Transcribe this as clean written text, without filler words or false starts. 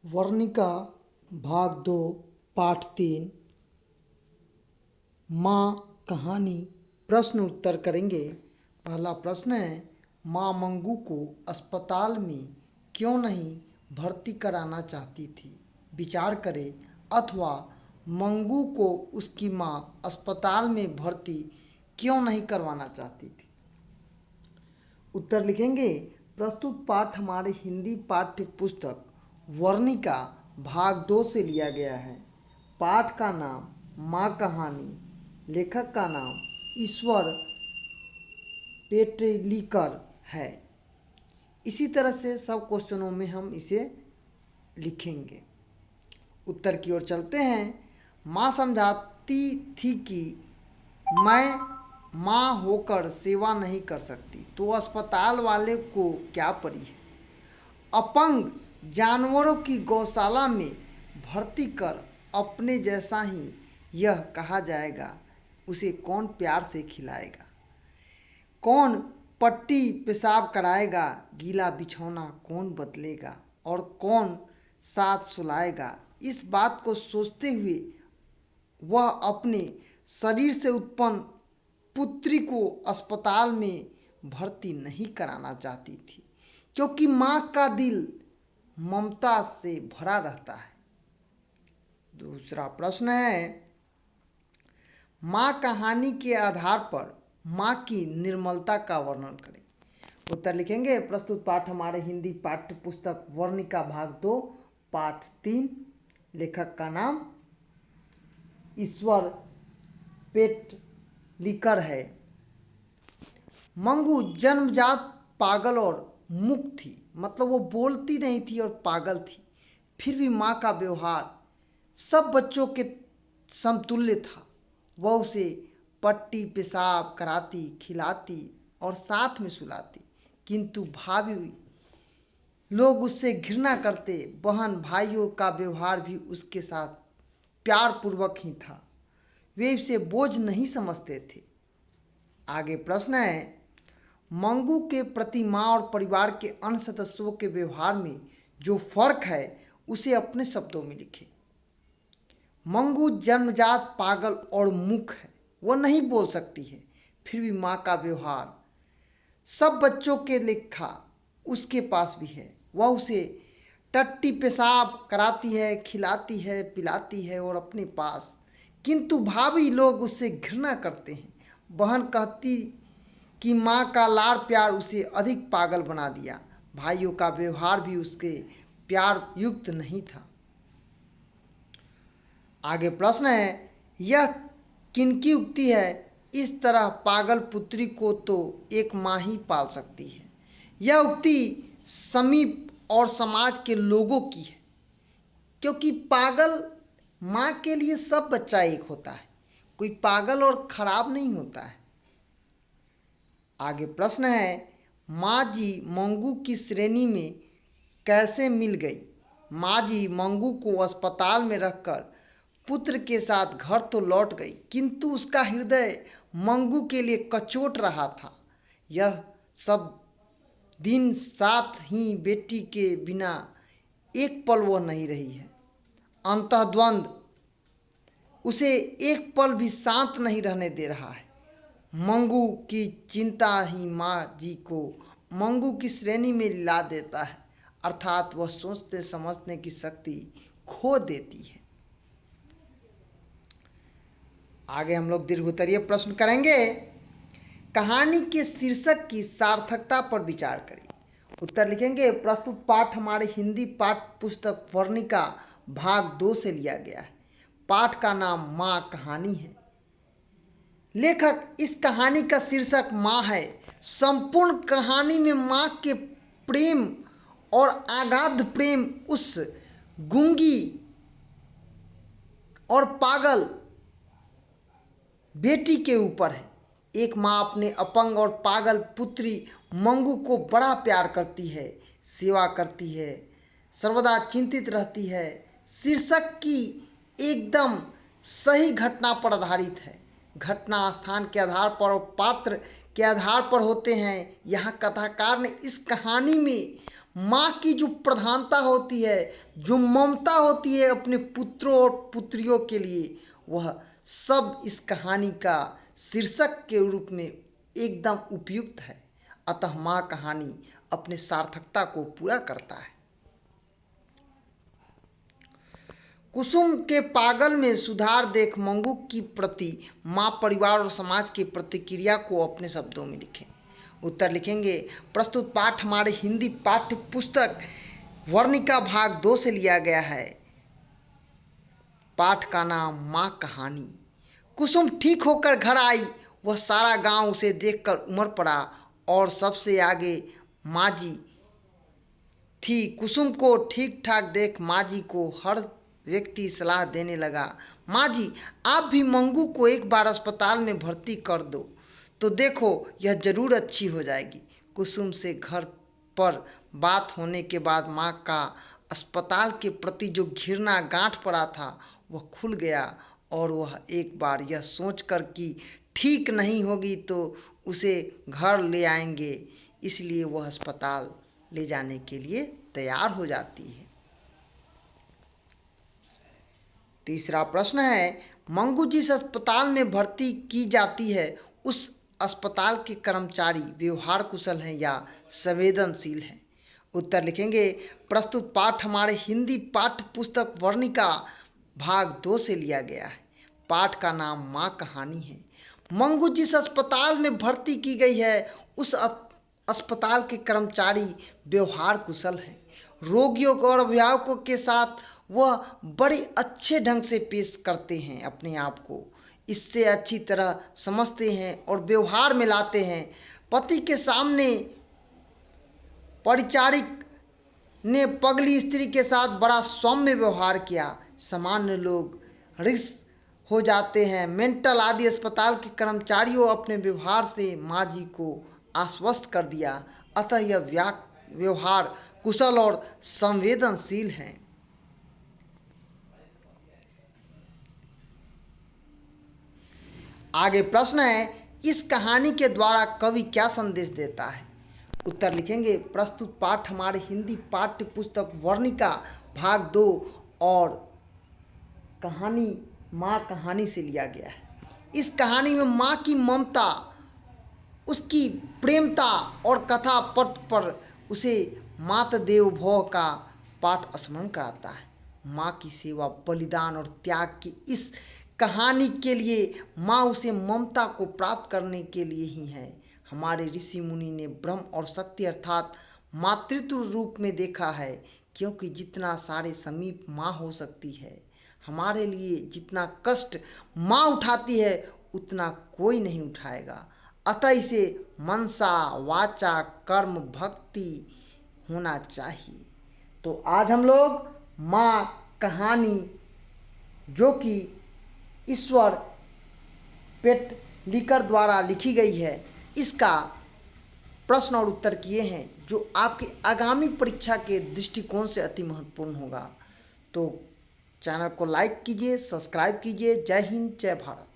वर्णिका भाग 2 पाठ 3 माँ कहानी। प्रश्न उत्तर करेंगे। पहला प्रश्न है, माँ मंगू को अस्पताल में क्यों नहीं भर्ती कराना चाहती थी? विचार करें। अथवा मंगू को उसकी माँ अस्पताल में भर्ती क्यों नहीं करवाना चाहती थी? उत्तर लिखेंगे। प्रस्तुत पाठ हमारे हिंदी पाठ्य पुस्तक वर्णिका भाग 2 से लिया गया है। पाठ का नाम माँ कहानी, लेखक का नाम ईश्वर पेटलीकर है। इसी तरह से सब क्वेश्चनों में हम इसे लिखेंगे। उत्तर की ओर चलते हैं। माँ समझाती थी कि मैं माँ होकर सेवा नहीं कर सकती, तो अस्पताल वाले को क्या पड़ी है। अपंग जानवरों की गौशाला में भर्ती कर अपने जैसा ही यह कहा जाएगा, उसे कौन प्यार से खिलाएगा, कौन पट्टी पेशाब कराएगा, गीला बिछौना कौन बदलेगा और कौन साथ सुलाएगा। इस बात को सोचते हुए वह अपने शरीर से उत्पन्न पुत्री को अस्पताल में भर्ती नहीं कराना चाहती थी, क्योंकि माँ का दिल ममता से भरा रहता है। दूसरा प्रश्न है, माँ कहानी के आधार पर माँ की निर्मलता का वर्णन करें। उत्तर लिखेंगे। प्रस्तुत पाठ हमारे हिंदी पाठ्य पुस्तक वर्णिका भाग 2 पाठ 3, लेखक का नाम ईश्वर पेटलीकर है। मंगू जन्मजात पागल और मूक थी, मतलब वो बोलती नहीं थी और पागल थी। फिर भी माँ का व्यवहार सब बच्चों के समतुल्य था। वह उसे पट्टी पेशाब कराती, खिलाती और साथ में सुलाती, किंतु भाभी लोग उससे घृणा करते। बहन भाइयों का व्यवहार भी उसके साथ प्यार पूर्वक ही था। वे उसे बोझ नहीं समझते थे। आगे प्रश्न है, मंगू के प्रति माँ और परिवार के अन्य सदस्यों के व्यवहार में जो फर्क है उसे अपने शब्दों में लिखें। मंगू जन्मजात पागल और मूक है, वह नहीं बोल सकती है। फिर भी माँ का व्यवहार सब बच्चों के लेखा उसके पास भी है। वह उसे टट्टी पेशाब कराती है, खिलाती है, पिलाती है और अपने पास, किंतु भाभी लोग उससे घृणा करते हैं। बहन कहती कि माँ का लाड़ प्यार उसे अधिक पागल बना दिया। भाइयों का व्यवहार भी उसके प्यार युक्त नहीं था। आगे प्रश्न है, यह किनकी उक्ति है? इस तरह पागल पुत्री को तो एक माँ ही पाल सकती है। यह उक्ति समीप और समाज के लोगों की है, क्योंकि पागल माँ के लिए सब बच्चा एक होता है, कोई पागल और खराब नहीं होता है। आगे प्रश्न है, माँ जी मंगू की श्रेणी में कैसे मिल गई? माँ जी मंगू को अस्पताल में रखकर पुत्र के साथ घर तो लौट गई, किंतु उसका हृदय मंगू के लिए कचोट रहा था। यह सब दिन साथ ही बेटी के बिना एक पल वह नहीं रही है। अंतर्द्वंद उसे एक पल भी शांत नहीं रहने दे रहा है। मंगू की चिंता ही माँ जी को मंगू की श्रेणी में ला देता है, अर्थात वह सोचते समझने की शक्ति खो देती है। आगे हम लोग दीर्घोत्तरीय प्रश्न करेंगे। कहानी के शीर्षक की सार्थकता पर विचार करें। उत्तर लिखेंगे। प्रस्तुत पाठ हमारे हिंदी पाठ्य पुस्तक वर्णिका भाग 2 से लिया गया है। पाठ का नाम माँ कहानी है। लेखक इस कहानी का शीर्षक माँ है। संपूर्ण कहानी में माँ के प्रेम और अगाध प्रेम उस गूंगी और पागल बेटी के ऊपर है। एक माँ अपने अपंग और पागल पुत्री मंगू को बड़ा प्यार करती है, सेवा करती है, सर्वदा चिंतित रहती है। शीर्षक की एकदम सही घटना पर आधारित है। घटना स्थान के आधार पर और पात्र के आधार पर होते हैं। यहाँ कथाकार ने इस कहानी में माँ की जो प्रधानता होती है, जो ममता होती है अपने पुत्रों और पुत्रियों के लिए, वह सब इस कहानी का शीर्षक के रूप में एकदम उपयुक्त है। अतः माँ कहानी अपने सार्थकता को पूरा करता है। कुसुम के पागल में सुधार देख मंगू की प्रति माँ परिवार और समाज की प्रतिक्रिया को अपने शब्दों में लिखें। उत्तर लिखेंगे। प्रस्तुत पाठ हमारे हिंदी पाठ्य पुस्तक वर्णिका भाग 2 से लिया गया है। पाठ का नाम माँ कहानी। कुसुम ठीक होकर घर आई। वह सारा गांव उसे देखकर उमड़ पड़ा और सबसे आगे माँ जी थी। कुसुम को ठीक ठाक देख माँ जी को हर व्यक्ति सलाह देने लगा, माँ जी आप भी मंगू को एक बार अस्पताल में भर्ती कर दो तो देखो यह जरूर अच्छी हो जाएगी। कुसुम से घर पर बात होने के बाद माँ का अस्पताल के प्रति जो घृणा गांठ पड़ा था वह खुल गया और वह एक बार यह सोचकर कि ठीक नहीं होगी तो उसे घर ले आएंगे, इसलिए वह अस्पताल ले जाने के लिए तैयार हो जाती है। तीसरा प्रश्न है, मंगू जिस अस्पताल में भर्ती की जाती है उस अस्पताल के कर्मचारी व्यवहार कुशल हैं या संवेदनशील हैं। उत्तर लिखेंगे। प्रस्तुत पाठ हमारे हिंदी पाठ्य पुस्तक वर्णिका भाग 2 से लिया गया है। पाठ का नाम माँ कहानी है। मंगू जिस अस्पताल में भर्ती की गई है उस अस्पताल के कर्मचारी व्यवहार कुशल हैं। रोगियों और अभिभावकों के साथ वह बड़े अच्छे ढंग से पेश करते हैं, अपने आप को इससे अच्छी तरह समझते हैं और व्यवहार में लाते हैं। पति के सामने परिचारिक ने पगली स्त्री के साथ बड़ा सौम्य व्यवहार किया। सामान्य लोग रिस हो जाते हैं। मेंटल आदि अस्पताल के कर्मचारियों अपने व्यवहार से माँ जी को आश्वस्त कर दिया। अतः यह व्यवहार कुशल और संवेदनशील हैं। आगे प्रश्न है, इस कहानी के द्वारा कवि क्या संदेश देता है। उत्तर लिखेंगे। प्रस्तुत पाठ हमारे हिंदी पाठ्य पुस्तक वर्णिका भाग 2 और कहानी माँ कहानी से लिया गया है। इस कहानी में माँ की ममता, उसकी प्रेमता और कथा पट पर उसे मात देव भव का पाठ स्मरण कराता है। माँ की सेवा, बलिदान और त्याग की इस कहानी के लिए माँ उसे ममता को प्राप्त करने के लिए ही है। हमारे ऋषि मुनि ने ब्रह्म और शक्ति अर्थात मातृत्व रूप में देखा है, क्योंकि जितना सारे समीप माँ हो सकती है, हमारे लिए जितना कष्ट माँ उठाती है उतना कोई नहीं उठाएगा। अतः इसे मनसा वाचा कर्म भक्ति होना चाहिए। तो आज हम लोग माँ कहानी जो कि ईश्वर पेटलिकर द्वारा लिखी गई है, इसका प्रश्न और उत्तर किए हैं, जो आपकी आगामी परीक्षा के दृष्टिकोण से अति महत्वपूर्ण होगा। तो चैनल को लाइक कीजिए, सब्सक्राइब कीजिए। जय हिंद, जय भारत।